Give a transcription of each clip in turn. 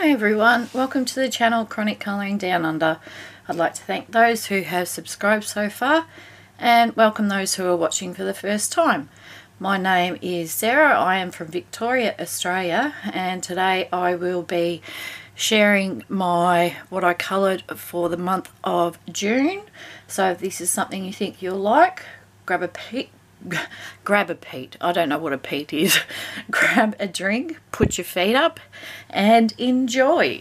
Hi everyone, welcome to the channel Chronic Colouring Down Under. I'd like to thank those who have subscribed so far and welcome those who are watching for the first time. My name is Sara, I am from Victoria, Australia, and today I will be sharing what I coloured for the month of June. So if this is something you think you'll like, grab a peek. I don't know what a peat is. Grab a drink, put your feet up and enjoy.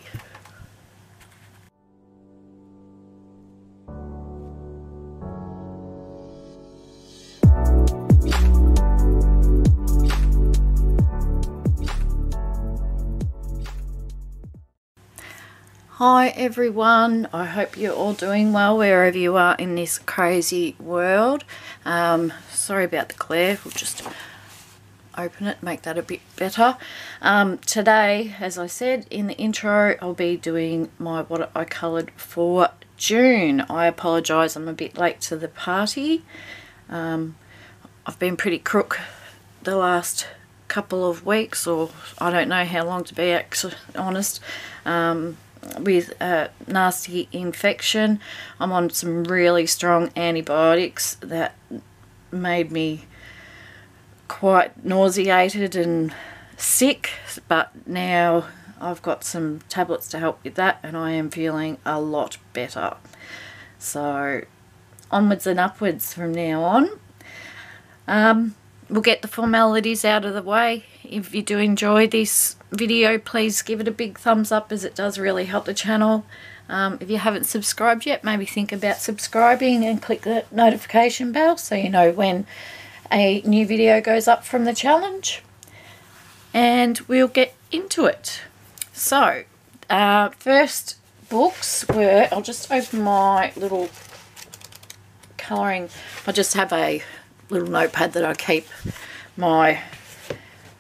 Hi everyone, I hope you're all doing well wherever you are in this crazy world. Sorry about the glare, we'll just open it, make that a bit better. Today, as I said in the intro, I'll be doing what I coloured for June. I apologise, I'm a bit late to the party. I've been pretty crook the last couple of weeks, or I don't know how long to be actually honest. With a nasty infection. I'm on some really strong antibiotics that made me quite nauseated and sick, but now I've got some tablets to help with that and I am feeling a lot better. So onwards and upwards from now on. We'll get the formalities out of the way. If you do enjoy this video, please give it a big thumbs up, as it does really help the channel. If you haven't subscribed yet, maybe think about subscribing and click the notification bell so you know when a new video goes up from the challenge. And we'll get into it. So, first books were, I'll just open my little colouring. I just have a little notepad that I keep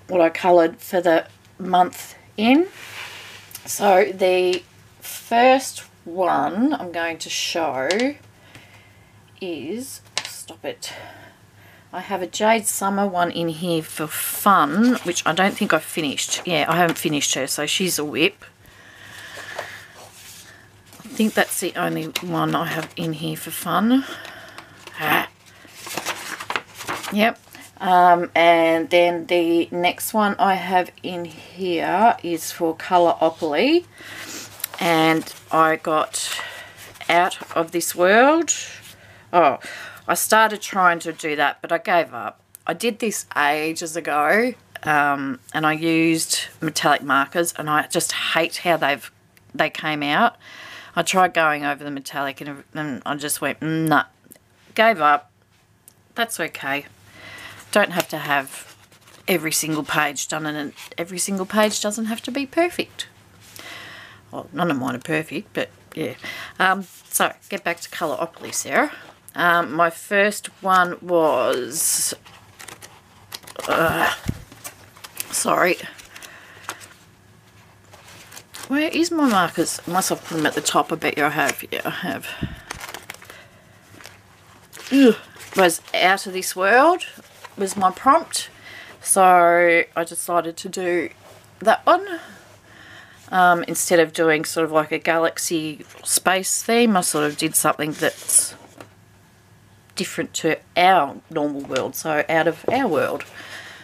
what I coloured for the month in. So the first one I'm going to show is, stop it, I have a Jade Summer one in here for fun, which I don't think I've finished. Yeah, I haven't finished her, so she's a whip. I think that's the only one I have in here for fun. Yep. And then the next one I have in here is for Colouropoly, and I got Out of This World. Oh, I started trying to do that, but I gave up. I did this ages ago, and I used metallic markers, and I just hate how they came out. I tried going over the metallic, and I just went, nah, gave up. That's okay. Don't have to have every single page done, and every single page doesn't have to be perfect. Well, none of mine are perfect, but yeah. So, get back to Colouropoly, Sarah. My first one was... sorry. Where is my markers? Unless I've put them at the top, I bet you I have. Yeah, I have. Ugh. Was Out of This World was my prompt, so I decided to do that one. Instead of doing sort of like a galaxy space theme, I sort of did something that's different to our normal world, so out of our world.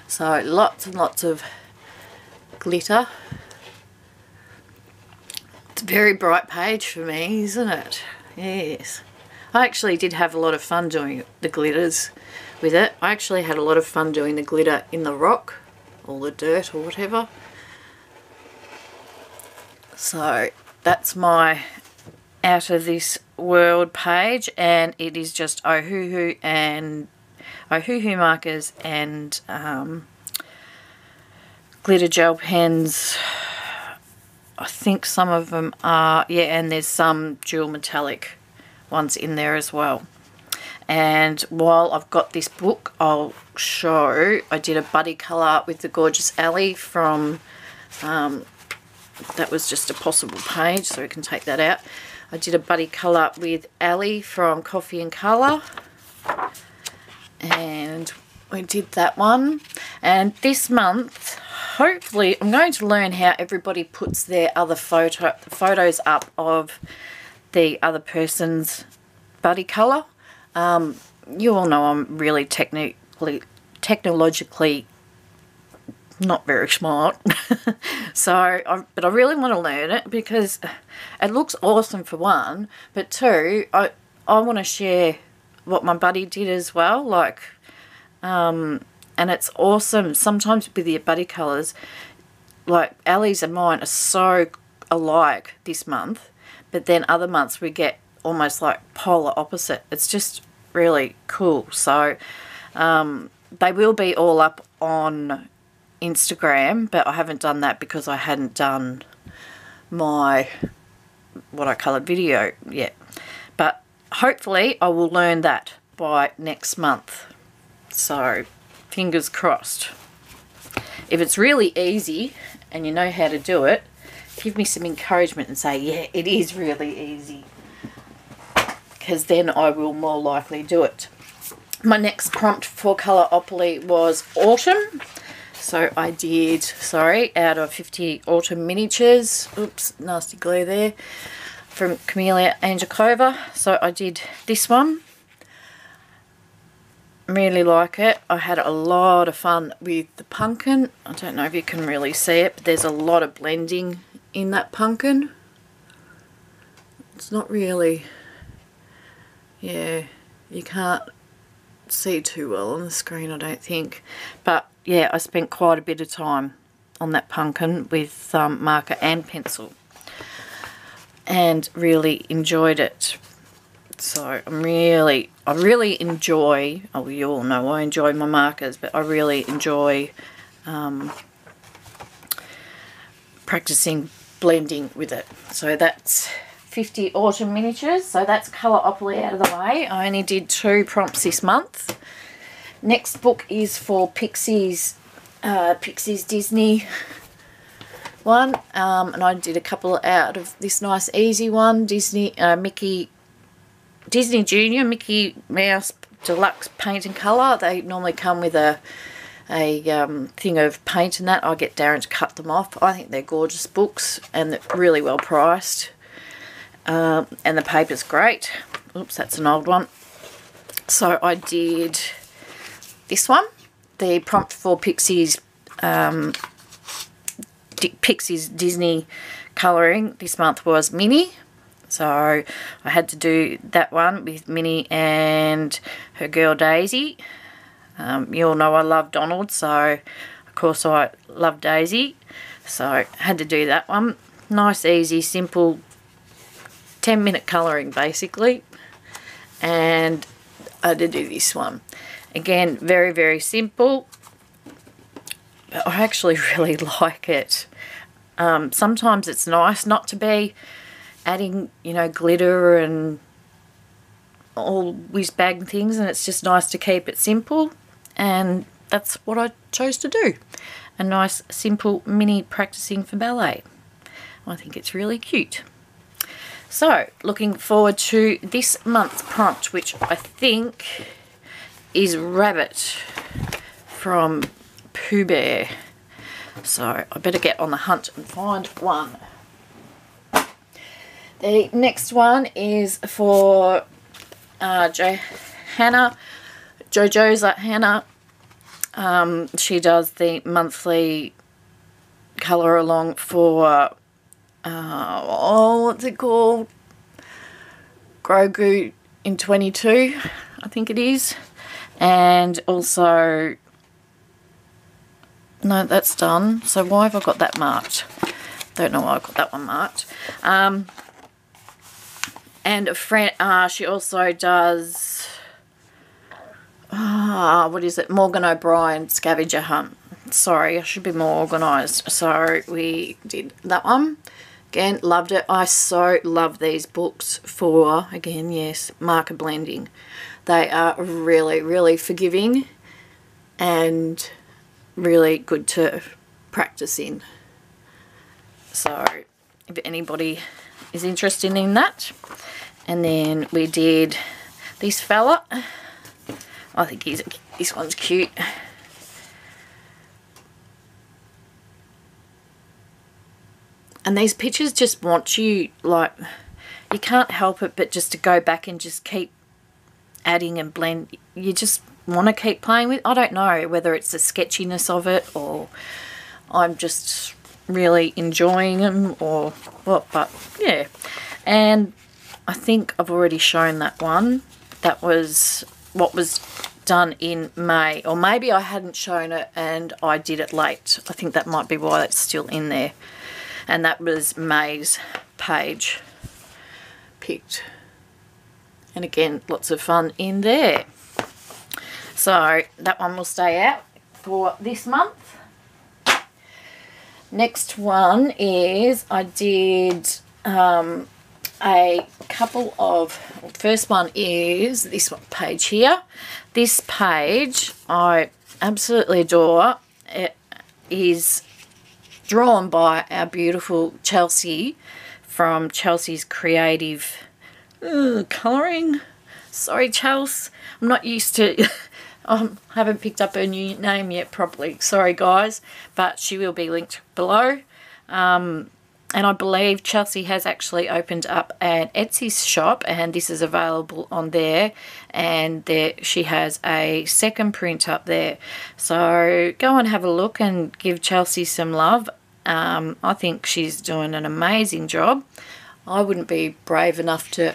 So lots and lots of glitter. It's a very bright page for me, isn't it? Yes. I actually did have a lot of fun doing the glitters with it. I actually had a lot of fun doing the glitter in the rock, or the dirt, or whatever. So that's my Out of This World page, and it is just Ohuhu markers and glitter gel pens. I think some of them are, yeah, and there's some dual metallic ones in there as well. And while I've got this book, I'll show, I did a buddy colour with the gorgeous Elly from, that was just a possible page, so we can take that out. I did a buddy colour with Elly from Coffee and Colour, and we did that one. And this month hopefully I'm going to learn how everybody puts their other photos up of the other person's buddy colour. You all know I'm really technologically not very smart. But I really want to learn it because it looks awesome for one, but two, I want to share what my buddy did as well, like, and it's awesome. Sometimes with your buddy colours, like Elly's and mine are so alike this month, but then other months we get almost like polar opposite. It's just really cool. So they will be all up on Instagram, but I haven't done that because I hadn't done my what I coloured video yet. But hopefully I will learn that by next month. So fingers crossed. If it's really easy and you know how to do it, give me some encouragement and say, yeah, it is really easy, because then I will more likely do it. My next prompt for Colourpoly was autumn. So I did, out of 50 autumn miniatures. Oops, nasty glare there. From Camellia Angelkova. So I did this one. Really like it. I had a lot of fun with the pumpkin. I don't know if you can really see it, but there's a lot of blending in that pumpkin. It's not really, yeah, you can't see too well on the screen, I don't think. But yeah, I spent quite a bit of time on that pumpkin with marker and pencil and really enjoyed it. So I really enjoy, oh, you all know I enjoy my markers, but I really enjoy practicing blending with it. So that's 50 autumn miniatures. So that's Colourpoly out of the way. I only did 2 prompts this month. Next book is for Pixie's Disney one, and I did a couple out of this nice easy one, Disney Junior Mickey Mouse Deluxe Paint and Colour. They normally come with a thing of paint and that. I get Darren to cut them off. I think they're gorgeous books and they're really well priced, and the paper's great. Oops, that's an old one. So I did this one. The prompt for Pixie's Disney colouring this month was Minnie. So I had to do that one with Minnie and her girl Daisy. You all know I love Donald, so of course I love Daisy. So I had to do that one. Nice, easy, simple 10-minute colouring basically. And I had to do this one. Again, very, very simple. But I actually really like it. Sometimes it's nice not to be adding, you know, glitter and all whiz-bag things, and it's just nice to keep it simple, and that's what I chose to do. A nice, simple mini practicing for ballet. I think it's really cute. So, looking forward to this month's prompt, which I think is Rabbit from Pooh Bear. So, I better get on the hunt and find one. The next one is for Johanna Hanna. She does the monthly colour along for what's it called? Grogu in 22, I think it is. And also, no, that's done. So why have I got that marked? Don't know why I got that one marked. And a friend, she also does, what is it? Morgan O'Brien Scavenger Hunt. Sorry, I should be more organised. So we did that one. Again, loved it. I so love these books for, again, yes, marker blending. They are really, really forgiving and really good to practice in. So if anybody is interested in that. And then we did this fella. I think this one's cute. And these pictures just want you, like, you can't help it but just to go back and just keep adding and blend. You just want to keep playing with. I don't know whether it's the sketchiness of it or I'm just really enjoying them or what, but yeah. And I think I've already shown that one. That was what was done in May, or maybe I hadn't shown it and I did it late. I think that might be why it's still in there. And that was May's page picked. And again, lots of fun in there. So that one will stay out for this month. Next one is I did a couple of, first one is this one page here. This page I absolutely adore. It is drawn by our beautiful Chelsea from Chelsea's Creative Colouring. Sorry, Chelsea, I'm not used to I haven't picked up her new name yet properly. Sorry, guys, but she will be linked below. And I believe Chelsea has actually opened up an Etsy shop, and this is available on there. And there she has a second print up there. So go and have a look and give Chelsea some love. I think she's doing an amazing job. I wouldn't be brave enough to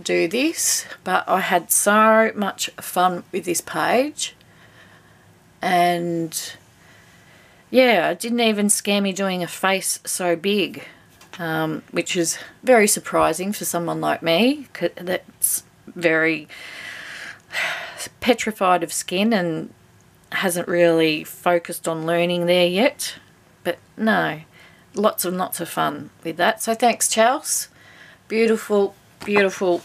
do this, but I had so much fun with this page. And yeah, it didn't even scare me doing a face so big, which is very surprising for someone like me that's very petrified of skin and hasn't really focused on learning there yet. But no, lots and lots of fun with that. So thanks, Chels. Beautiful, beautiful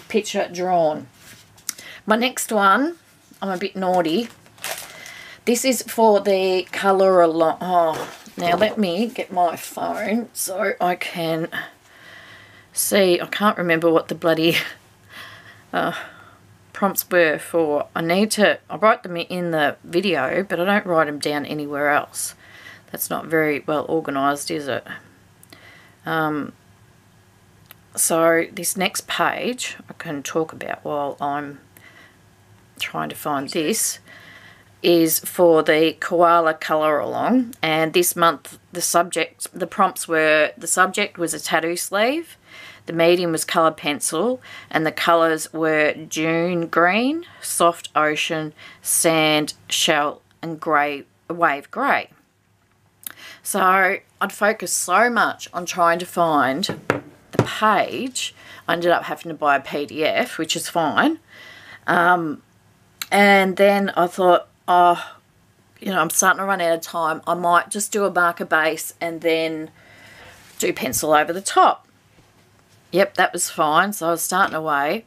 picture drawn. My next one, I'm a bit naughty. This is for the colour along. Oh, now let me get my phone so I can see. I can't remember what the bloody prompts were for. I write them in the video, but I don't write them down anywhere else. That's not very well organised, is it? So this next page I can talk about while I'm trying to find this, is for the koala colour along. And this month the prompts were, the subject was a tattoo sleeve, the medium was coloured pencil, and the colours were dune green, soft ocean, sand, shell, and grey, wave grey. So I'd focused so much on trying to find the page, I ended up having to buy a PDF, which is fine. And then I thought, oh, you know, I'm starting to run out of time. I might just do a marker base and then do pencil over the top. Yep, that was fine. So I was starting away.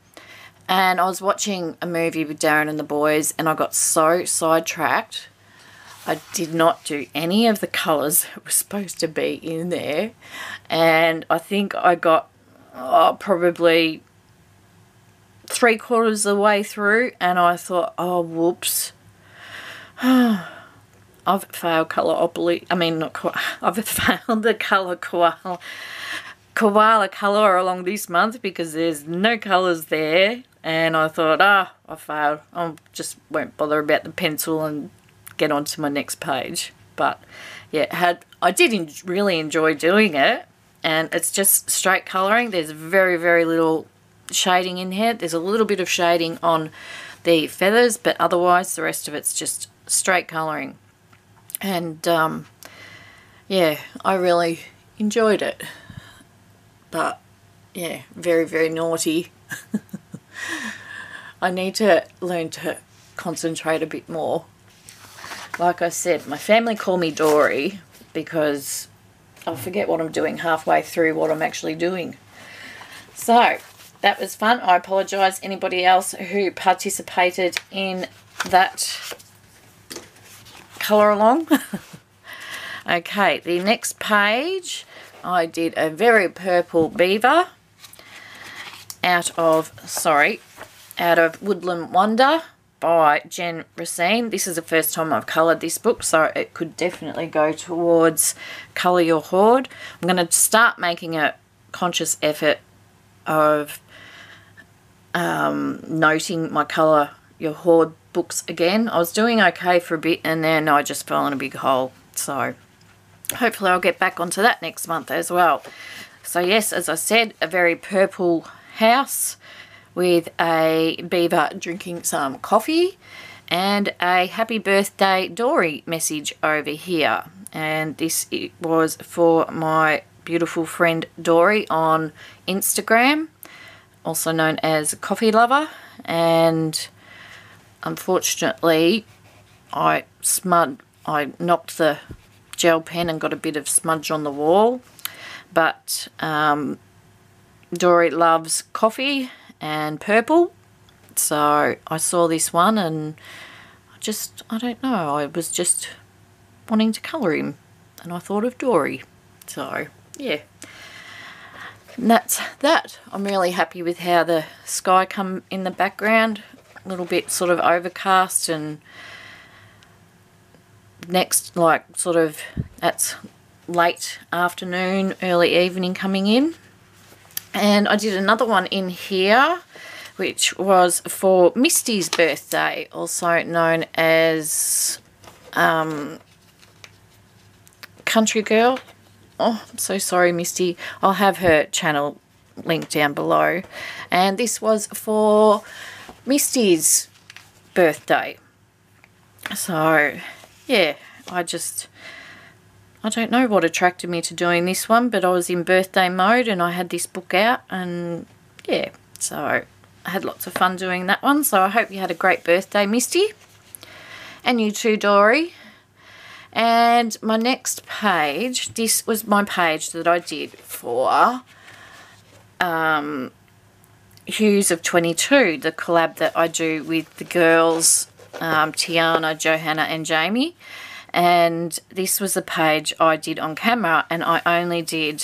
And I was watching a movie with Darren and the boys, and I got so sidetracked. I did not do any of the colours that were supposed to be in there. And I think I got probably 3/4 of the way through, and I thought, oh, whoops. I've failed colour-opoly. I mean, I've failed the colour koala colour along this month because there's no colours there. And I thought, I failed. I just won't bother about the pencil and get on to my next page. But yeah, I did really enjoy doing it, and it's just straight colouring. There's very, very little shading in here. There's a little bit of shading on the feathers, but otherwise the rest of it's just straight colouring. And yeah, I really enjoyed it. But yeah, very, very naughty. I need to learn to concentrate a bit more. Like I said, my family call me Dorie because I forget what I'm doing halfway through what I'm actually doing. So that was fun. I apologise anybody else who participated in that colour along. Okay, the next page I did a very purple beaver out of Woodland Wonder. by Jen Racine. This is the first time I've coloured this book, so it could definitely go towards Colour Your Hoard. I'm going to start making a conscious effort of noting my Colour Your Hoard books again. I was doing okay for a bit and then I just fell in a big hole. So hopefully I'll get back onto that next month as well. So yes, as I said, a very purple house with a beaver drinking some coffee and a happy birthday Dorie message over here. And this was for my beautiful friend Dorie on Instagram, also known as Coffee Lover. And unfortunately I knocked the gel pen and got a bit of smudge on the wall. But Dorie loves coffee and purple, so I saw this one and I don't know, I was just wanting to colour him and I thought of Dorie. So yeah, and that's that. I'm really happy with how the sky come in the background, a little bit sort of overcast, and next like sort of that's late afternoon, early evening coming in. And I did another one in here which was for Misty's birthday, also known as Country Girl. Oh, I'm so sorry, Misty. I'll have her channel linked down below. And this was for Misty's birthday. So yeah, I don't know what attracted me to doing this one, but I was in birthday mode and I had this book out, and yeah, so I had lots of fun doing that one. So I hope you had a great birthday, Misty, and you too, Dorie. And my next page, this was my page that I did for Hues of 22, the collab that I do with the girls, Te-Arnna, Johanna and Jamie. And this was the page I did on camera, and I only did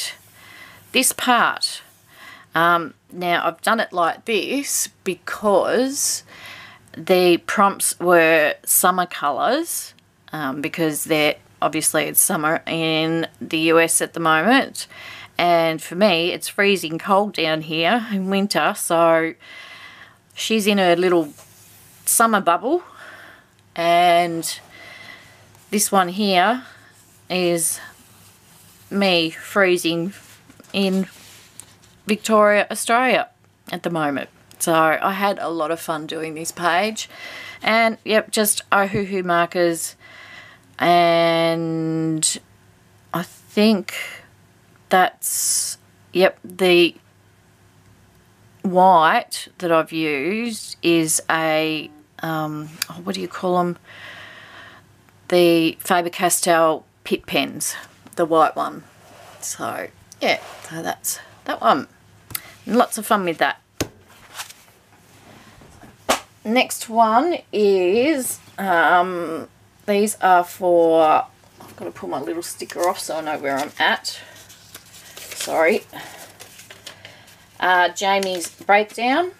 this part. Now I've done it like this because the prompts were summer colours, because they're obviously it's summer in the US at the moment, and for me it's freezing cold down here in winter, so she's in her little summer bubble. And this one here is me freezing in Victoria, Australia at the moment. So I had a lot of fun doing this page. And yep, just Ohuhu markers. And I think that's, yep, the white that I've used is a, what do you call them? The Faber-Castell Pit Pens, the white one. So yeah, so that's that one. And lots of fun with that. Next one is, these are for, I've got to pull my little sticker off so I know where I'm at. Sorry. Jamie's breakdown.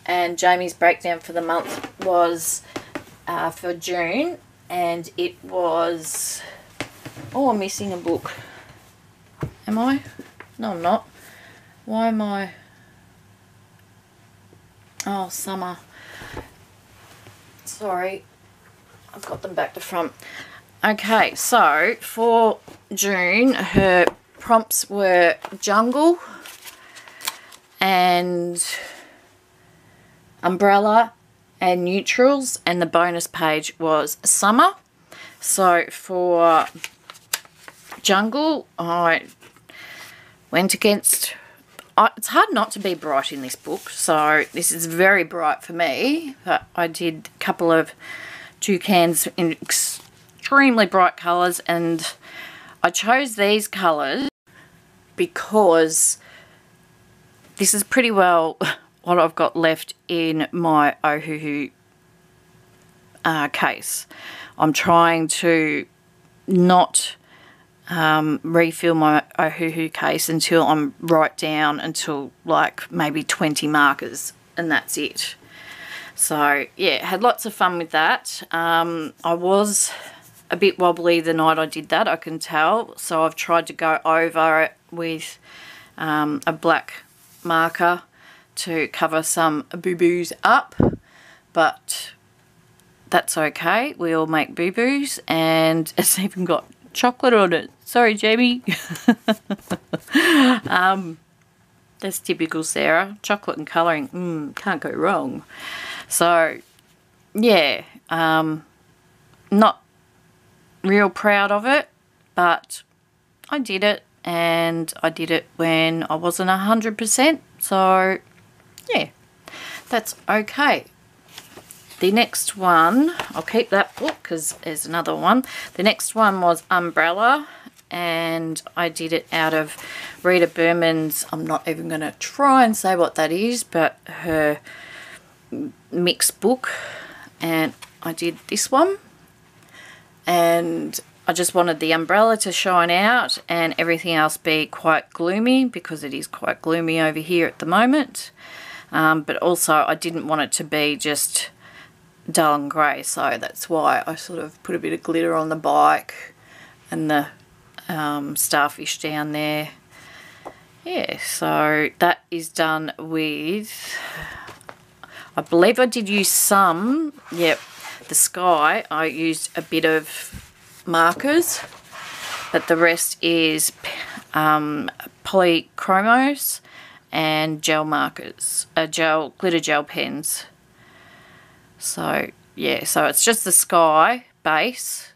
And Jamie's breakdown for the month was for June. And it was, oh, I'm missing a book. Am I? No, I'm not. Why am I? Oh, summer. Sorry. I've got them back to front. Okay, so for June, her prompts were jungle and umbrella and neutrals, and the bonus page was summer. So for jungle, I went against, it's hard not to be bright in this book, so this is very bright for me, but I did a couple of toucans in extremely bright colours, and I chose these colours because this is pretty well what I've got left in my Ohuhu case. I'm trying to not refill my Ohuhu case until I'm right down until like maybe 20 markers, and that's it. So yeah, had lots of fun with that. I was a bit wobbly the night I did that, I can tell. So I've tried to go over it with a black marker to cover some boo-boos up, but that's okay. We all make boo-boos, and it's even got chocolate on it. Sorry, Jamie. That's typical Sara. Chocolate and colouring, can't go wrong. So yeah, not real proud of it, but I did it, and I did it when I wasn't 100%, so yeah, that's okay. The next one, I'll keep that book because there's another one. The next one was Umbrella, and I did it out of Rita Berman's, I'm not even going to try and say what that is, but her mixed book, and I did this one, and I just wanted the umbrella to shine out and everything else be quite gloomy, because it is quite gloomy over here at the moment. But also I didn't want it to be just dull and grey, so that's why I sort of put a bit of glitter on the bike and the starfish down there. Yeah, so that is done with, I believe I did use some, yep, the sky, I used a bit of markers, but the rest is polychromos and gel markers, glitter gel pens. So yeah, so it's just the sky base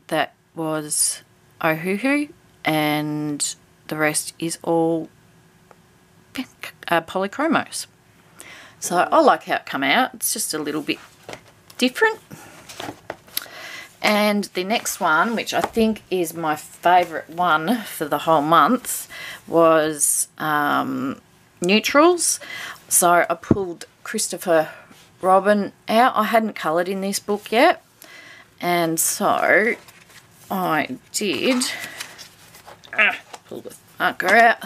that was Ohuhu, and the rest is all polychromos. So I like how it come out. It's just a little bit different. And the next one, which I think is my favourite one for the whole month, was neutrals. So I pulled Christopher Robin out. I hadn't coloured in this book yet, and so I did pull the marker out.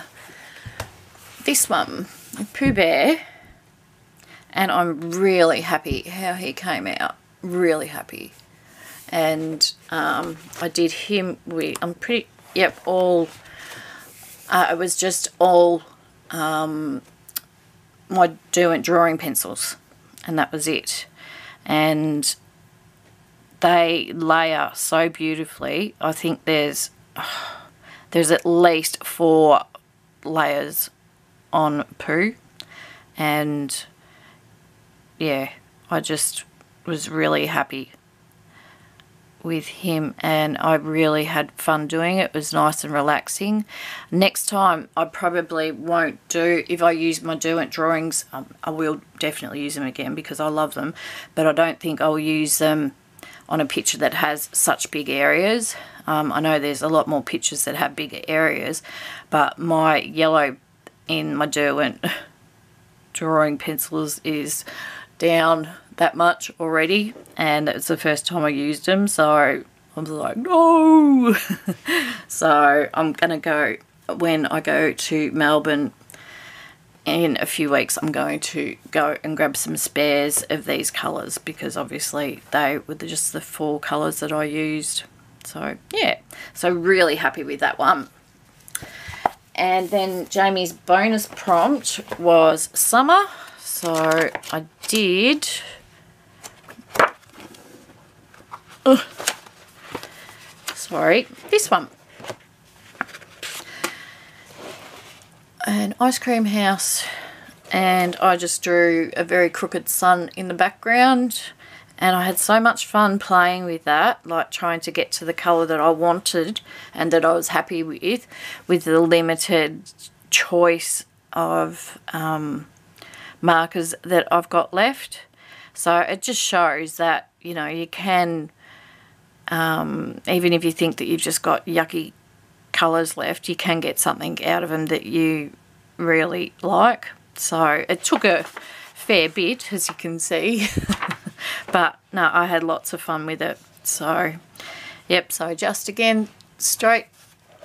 This one, Pooh Bear, and I'm really happy how he came out. Really happy. And I did him with, I'm pretty, yep, all, it was just all my Derwent drawing pencils, and that was it. And they layer so beautifully. I think there's at least 4 layers on Pooh, and yeah, I just was really happy with him, and I really had fun doing it. It was nice and relaxing. Next time I probably won't do, if I use my Derwent drawings, I will definitely use them again because I love them, but I don't think I'll use them on a picture that has such big areas. I know there's a lot more pictures that have bigger areas, but my yellow in my Derwent drawing pencils is down that much already, and it's the first time I used them, so I was like, no. So I'm gonna go, when I go to Melbourne in a few weeks, I'm going to go and grab some spares of these colours, because obviously they were just the 4 colours that I used. So yeah, so really happy with that one. And then Jamie's bonus prompt was summer, so I did this one, an ice cream house, and I just drew a very crooked sun in the background, and I had so much fun playing with that, like trying to get to the colour that I wanted and that I was happy with the limited choice of markers that I've got left. So it just shows that, you know, you can, even if you think that you've just got yucky colours left, you can get something out of them that you really like. So it took a fair bit, as you can see, but no, I had lots of fun with it. So yep, so just again, straight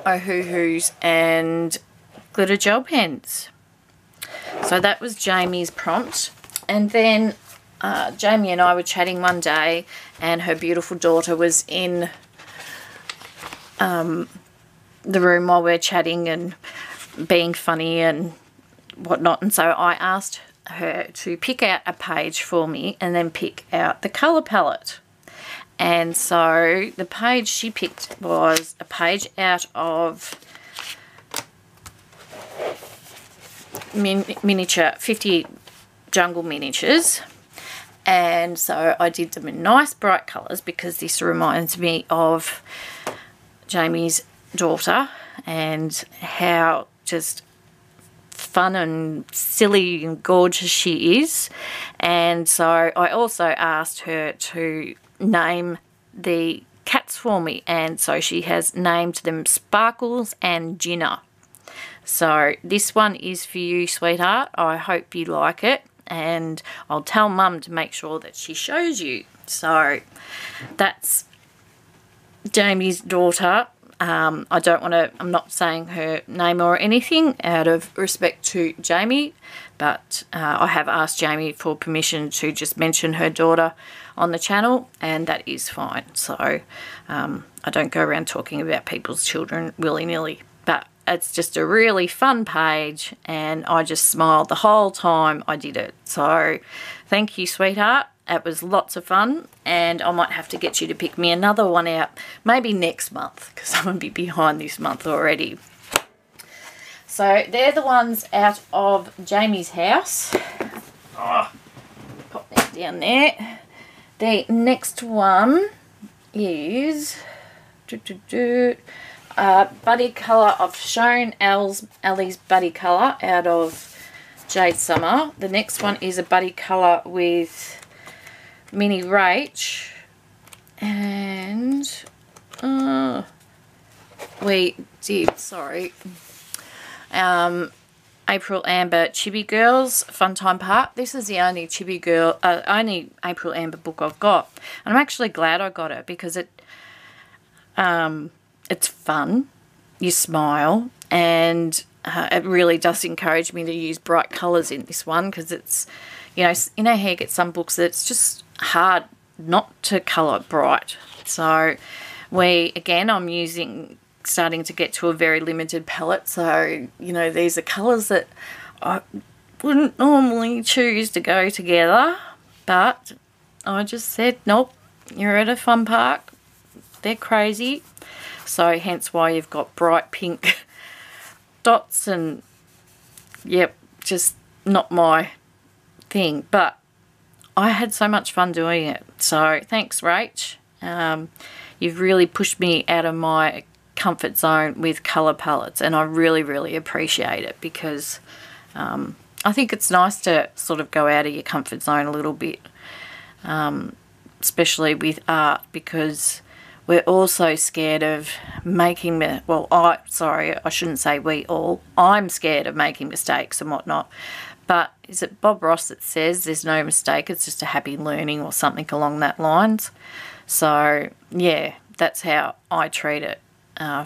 Ohuhus and glitter gel pens. So that was Jamie's prompt. And then Jamie and I were chatting one day, and her beautiful daughter was in the room while we're chatting and being funny and whatnot, and so I asked her to pick out a page for me and then pick out the colour palette. And so the page she picked was a page out of miniature 50 jungle miniatures, and so I did them in nice bright colours because this reminds me of Jamie's daughter and how just fun and silly and gorgeous she is. And so I also asked her to name the cats for me, and so she has named them Sparkles and Ginner. So this one is for you, sweetheart. I hope you like it, and I'll tell Mum to make sure that she shows you. So that's Jamie's daughter. I'm not saying her name or anything out of respect to Jamie, but I have asked Jamie for permission to just mention her daughter on the channel, and that is fine. So I don't go around talking about people's children willy-nilly, but it's just a really fun page, and I just smiled the whole time I did it. So thank you, sweetheart. It was lots of fun, and I might have to get you to pick me another one out maybe next month, because I'm going to be behind this month already. So they're the ones out of Jamie's house. Oh, pop that down there. The next one is Buddy Colour. I've shown Elly's Buddy Colour out of Jade Summer. The next one is a Buddy Colour with Mini Rach, and we did, sorry, April Amber Chibi Girls Fun Time Park. This is the only only April Amber book I've got, and I'm actually glad I got it because it's fun, you smile, and it really does encourage me to use bright colours in this one, because it's, you know how you get some books that it's just hard not to colour bright. So I'm starting to get to a very limited palette, so these are colours that I wouldn't normally choose to go together, but I just said nope, you're at a fun park, they're crazy, so hence why you've got bright pink dots, and yep, just not my thing, but I had so much fun doing it. So thanks, Rach. You've really pushed me out of my comfort zone with colour palettes, and I really, really appreciate it, because I think it's nice to sort of go out of your comfort zone a little bit, especially with art, because we're all so scared of making I shouldn't say we all. I'm scared of making mistakes and whatnot. But is it Bob Ross that says there's no mistake, it's just a happy learning, or something along that lines? So, yeah, that's how I treat it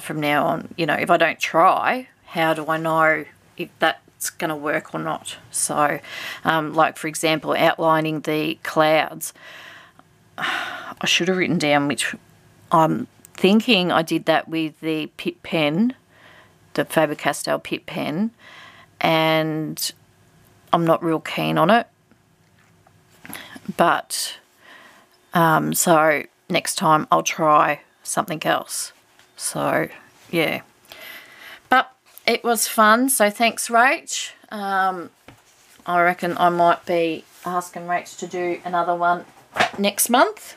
from now on. If I don't try, how do I know if that's going to work or not? So, like, for example, outlining the clouds, I should have written down which... I'm thinking I did that with the Pitt pen, the Faber-Castell Pitt pen, and I'm not real keen on it. But, so next time I'll try something else. So, yeah. But it was fun, so thanks, Rach. I reckon I might be asking Rach to do another one next month.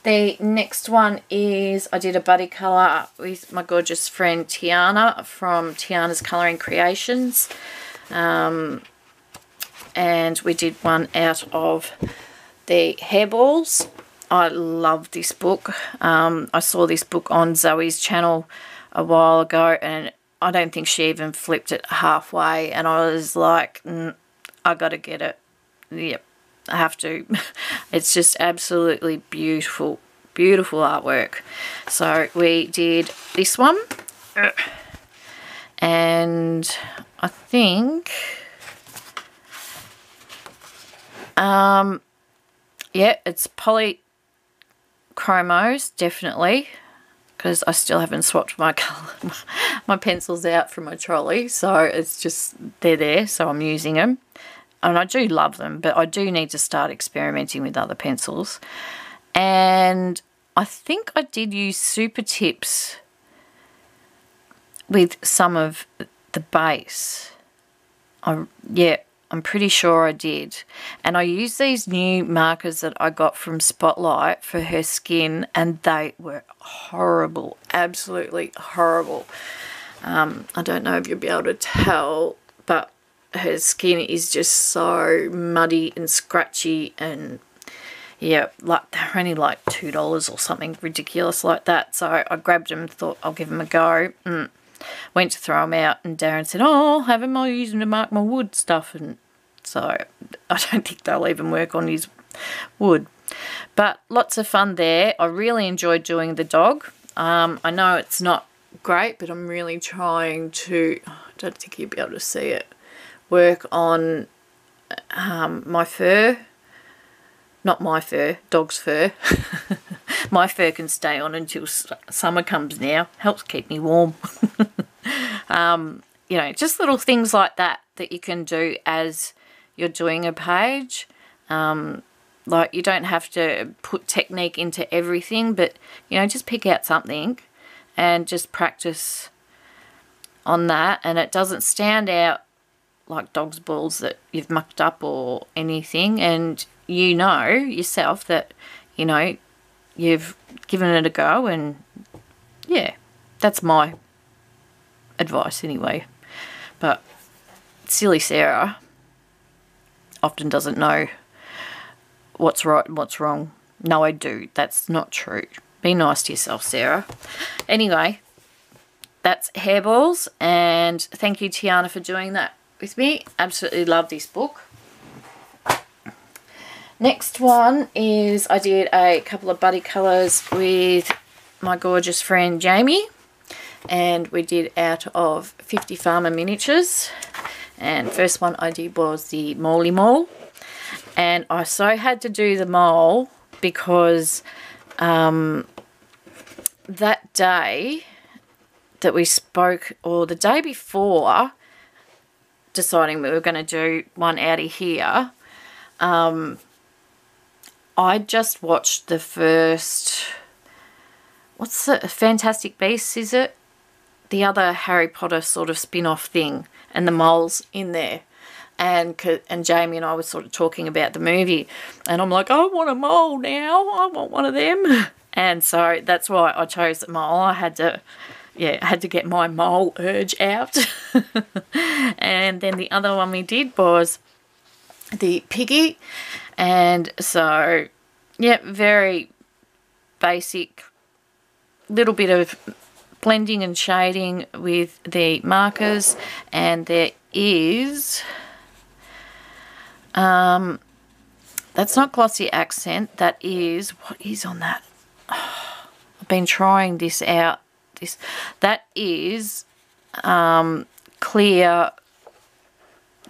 The next one is, I did a buddy colour with my gorgeous friend Te-Arnna from Te-Arnna's Colouring Creations. And we did one out of the hairballs. I love this book. I saw this book on Zoe's channel a while ago, and I don't think she even flipped it halfway, and I was like, I got to get it. Yep. I have to. It's just absolutely beautiful, beautiful artwork. So we did this one, and I think Yeah, it's polychromos, definitely, because I still haven't swapped my colour, my pencils out from my trolley, so it's just, they're there, so I'm using them. And I do love them, but I do need to start experimenting with other pencils. And I think I did use Super Tips with some of the base. Yeah, I'm pretty sure I did. And I used these new markers that I got from Spotlight for her skin, and they were horrible, absolutely horrible. I don't know if you'll be able to tell, but her skin is just so muddy and scratchy, and yeah, like they're only like $2 or something ridiculous like that. So I grabbed them, thought I'll give them a go. Went to throw them out, and Darren said, oh, I'll have them, I'll use them to mark my wood stuff. And so I don't think they'll even work on his wood. But lots of fun there. I really enjoyed doing the dog. I know it's not great, but I'm really trying to, I don't think you'll be able to see it, work on my fur. Not my fur, dog's fur. My fur can stay on until summer comes now. Helps keep me warm. You know, just little things like that you can do as you're doing a page. Like, you don't have to put technique into everything, but, you know, just pick out something and just practice on that. And it doesn't stand out like dog's balls that you've mucked up or anything. And you know yourself that, you know, you've given it a go. And, yeah, that's my advice anyway. But silly Sara often doesn't know what's right and what's wrong. No, I do. That's not true. Be nice to yourself, Sara. Anyway, that's hairballs, and thank you, Te-Arnna, for doing that with me. Absolutely love this book. Next one is I did a couple of buddy colours with my gorgeous friend Jamie, and we did out of 50 Farmer Miniatures. And first one I did was the Moley Mole, and I so had to do the mole because that day that we spoke, or the day before deciding we were going to do one out of here, I just watched the first, what's the Fantastic Beasts, is it? The other Harry Potter sort of spin-off thing, and the mole's in there. And Jamie and I were sort of talking about the movie, and I'm like, I want a mole now. I want one of them. And so that's why I chose the mole. I had to get my mole urge out. And then the other one we did was the piggy. And so, yeah, very basic, little bit of blending and shading with the markers. And there is, that's not glossy accent, that is, what is on that? Oh, I've been trying this out. That is clear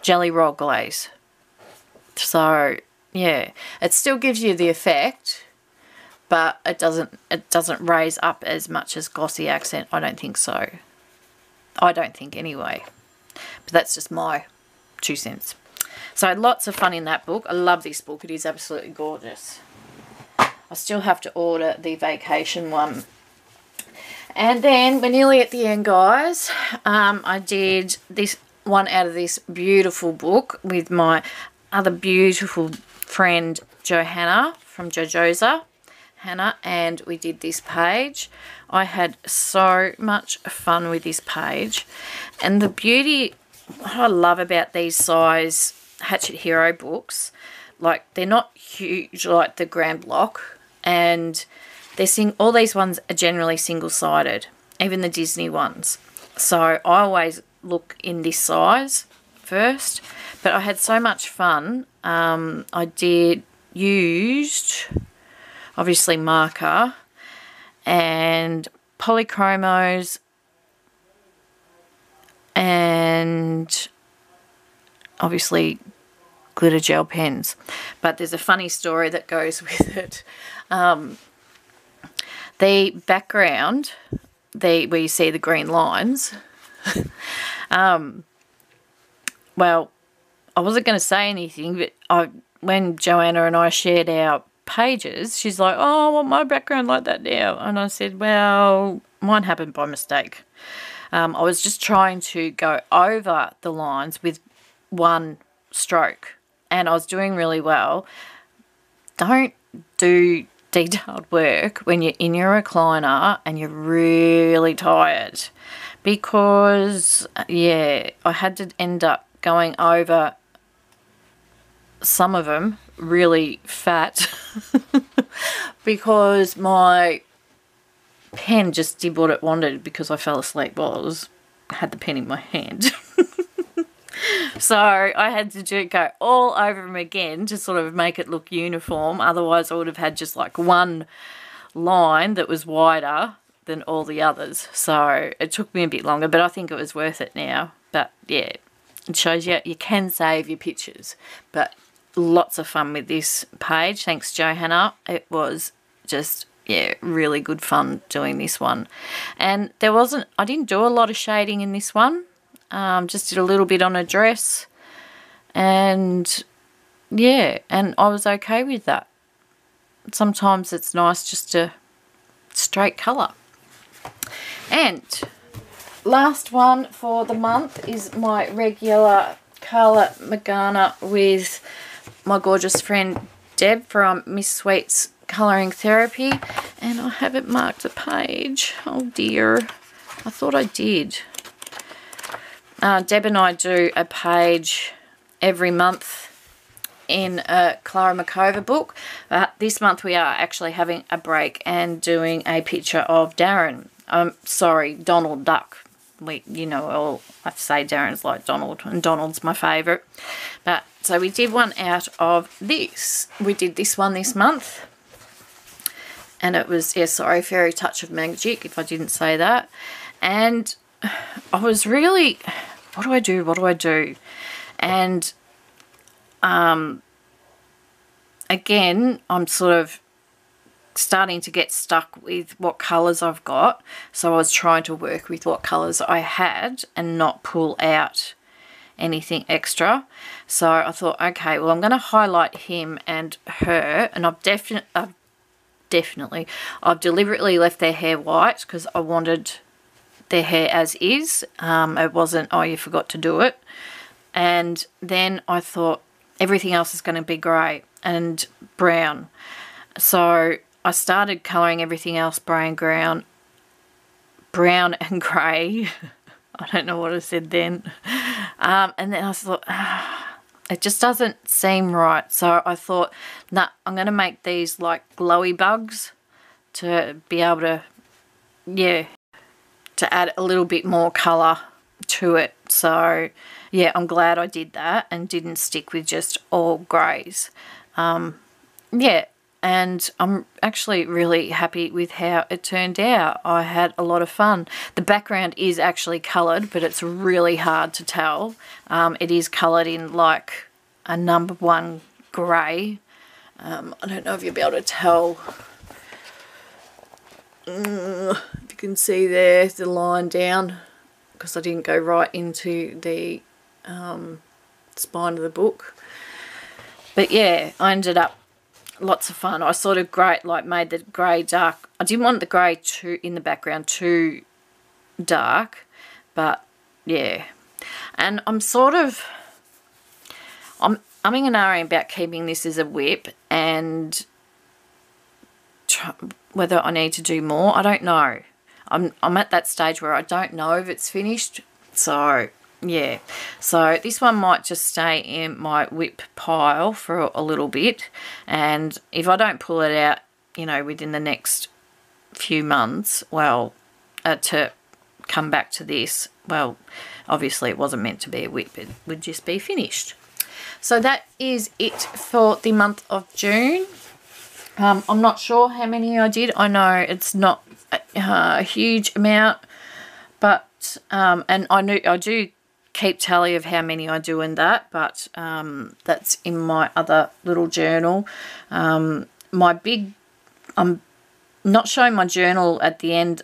jelly roll glaze. So yeah, it still gives you the effect, but it doesn't raise up as much as glossy accent. I don't think so. I don't think anyway. But that's just my 2 cents. So lots of fun in that book. I love this book. It is absolutely gorgeous. I still have to order the vacation one. And then we're nearly at the end, guys. I did this one out of this beautiful book with my other beautiful friend Johanna from Jojosa Hanna, and we did this page. I had so much fun with this page. And the beauty, what I love about these size Hatchet Hero books, like, they're not huge like the Grand Block, and all these ones are generally single-sided, even the Disney ones. So I always look in this size first. But I had so much fun. I used, obviously, marker and polychromos and obviously glitter gel pens. But there's a funny story that goes with it. The background, where you see the green lines, well, I wasn't going to say anything, but when Johanna and I shared our pages, she's like, oh, I want my background like that now. And I said, well, mine happened by mistake. I was just trying to go over the lines with one stroke, and I was doing really well. Don't do detailed work when you're in your recliner and you're really tired, because, yeah, I had to end up going over some of them really fat because my pen just did what it wanted, because I fell asleep while I had the pen in my hand. So I had to go all over them again to sort of make it look uniform. Otherwise I would have had just like one line that was wider than all the others. So it took me a bit longer, but I think it was worth it now. But yeah, it shows you can save your pictures. But lots of fun with this page. Thanks, Johanna. It was just, yeah, really good fun doing this one. And I didn't do a lot of shading in this one. Just did a little bit on a dress. And yeah, and I was okay with that. Sometimes it's nice just to straight colour. And last one for the month is my regular colour Magana with my gorgeous friend Deb from Miss Sweet's Colouring Therapy. And I haven't marked the page. Oh dear. I thought I did. Deb and I do a page every month in a Clara Makova book. This month we are actually having a break and doing a picture of Darren. Donald Duck. I have to say Darren's like Donald, and Donald's my favourite. But so we did one out of this. We did this one this month. And it was, Fairy Touch of Magic, if I didn't say that. And I was really, what do I do? And again, I'm sort of starting to get stuck with what colours I've got. So I was trying to work with what colours I had and not pull out anything extra. So I thought, okay, well, I'm going to highlight him and her, and I've deliberately left their hair white because I wanted their hair as is. It wasn't, oh, you forgot to do it. And then I thought everything else is going to be grey and brown. So I started colouring everything else brown and grey. I don't know what I said then. And then I thought, it just doesn't seem right. So I thought, nah, I'm going to make these like glowy bugs to be able to, to add a little bit more colour to it. So yeah, I'm glad I did that and didn't stick with just all greys. Yeah, and I'm actually really happy with how it turned out. I had a lot of fun. The background is actually coloured, but it's really hard to tell. It is coloured in like a number 1 grey. I don't know if you'll be able to tell. If you can see there, the line down, because I didn't go right into the spine of the book. But yeah, I ended up lots of fun. I sort of made the grey dark. I didn't want the grey in the background too dark, but yeah. And I'm umming and ahhing about keeping this as a whip and whether I need to do more. I don't know. I'm at that stage where I don't know if it's finished. So yeah, so this one might just stay in my whip pile for a little bit, and if I don't pull it out, within the next few months, well, to come back to this, well, obviously it wasn't meant to be a whip, it would just be finished. So that is it for the month of June. I'm not sure how many I did. I know it's not a huge amount, but and I do keep tally of how many I do in that, but that's in my other little journal. I'm not showing my journal at the end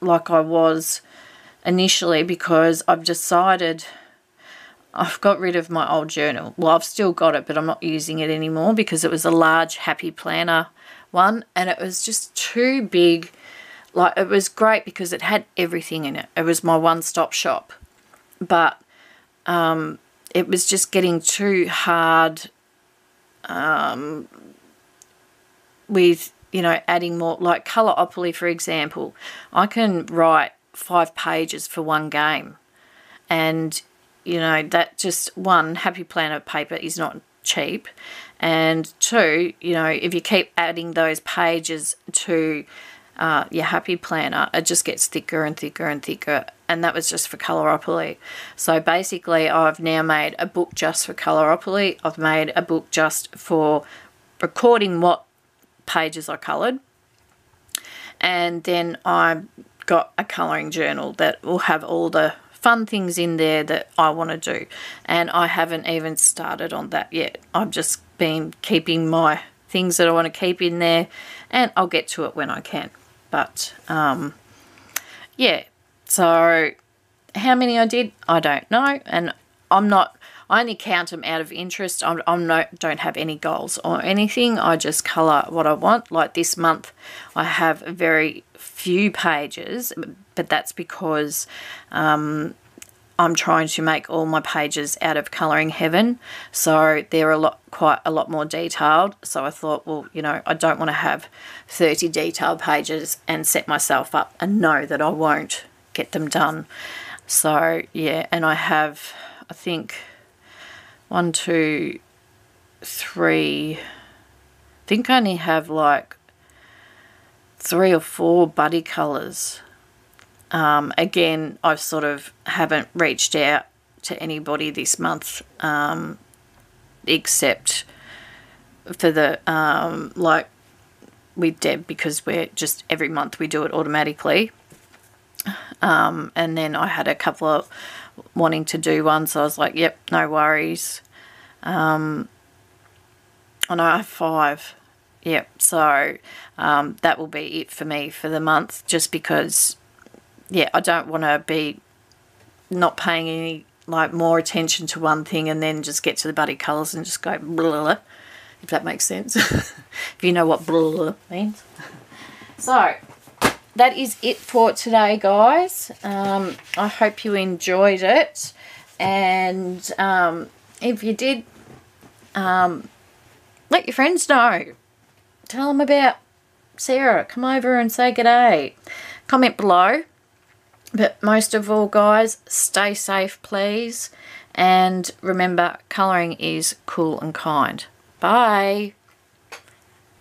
like I was initially because I've decided I've got rid of my old journal. Well, I've still got it, but I'm not using it anymore because it was a large Happy Planner one, and it was just too big. Like, it was great because it had everything in it. It was my one-stop shop. But it was just getting too hard with, you know, adding more. Like Colouropoly, for example. I can write 5 pages for one game. And, you know, that just, one, Happy Planner paper is not cheap. And 2, you know, if you keep adding those pages to your Happy Planner, it just gets thicker and thicker and thicker, and that was just for Colouropoly. So basically I've now made a book just for Colouropoly. I've made a book just for recording what pages I coloured, and then I've got a colouring journal that will have all the fun things in there that I want to do, and I haven't even started on that yet. I've just been keeping my things that I want to keep in there, and I'll get to it when I can. But yeah, so how many I did, I don't know, and I only count them out of interest. Don't have any goals or anything. I just colour what I want. Like this month I have very few pages, but that's because I'm trying to make all my pages out of Colouring Heaven, so they're quite a lot more detailed. So I thought, well, you know, I don't want to have 30 detailed pages and set myself up and know that I won't get them done. So yeah, and I have, I think, 1, 2, 3, I think I only have like 3 or 4 buddy colours. Again, I sort of haven't reached out to anybody this month, except for the, like with Deb, because we're just, every month we do it automatically. And then I had a couple of wanting to do one, so I was like, yep, no worries. I know I have 5. Yep, so that will be it for me for the month, just because, yeah, I don't want to be not paying any, like, more attention to one thing and then just get to the buddy colours and just go blah, if that makes sense. If you know what blah means. So that is it for today, guys. I hope you enjoyed it, and if you did, let your friends know. Tell them about Sara. Come over and say g'day. Comment below. But most of all, guys, stay safe, please. And remember, colouring is cool and kind. Bye.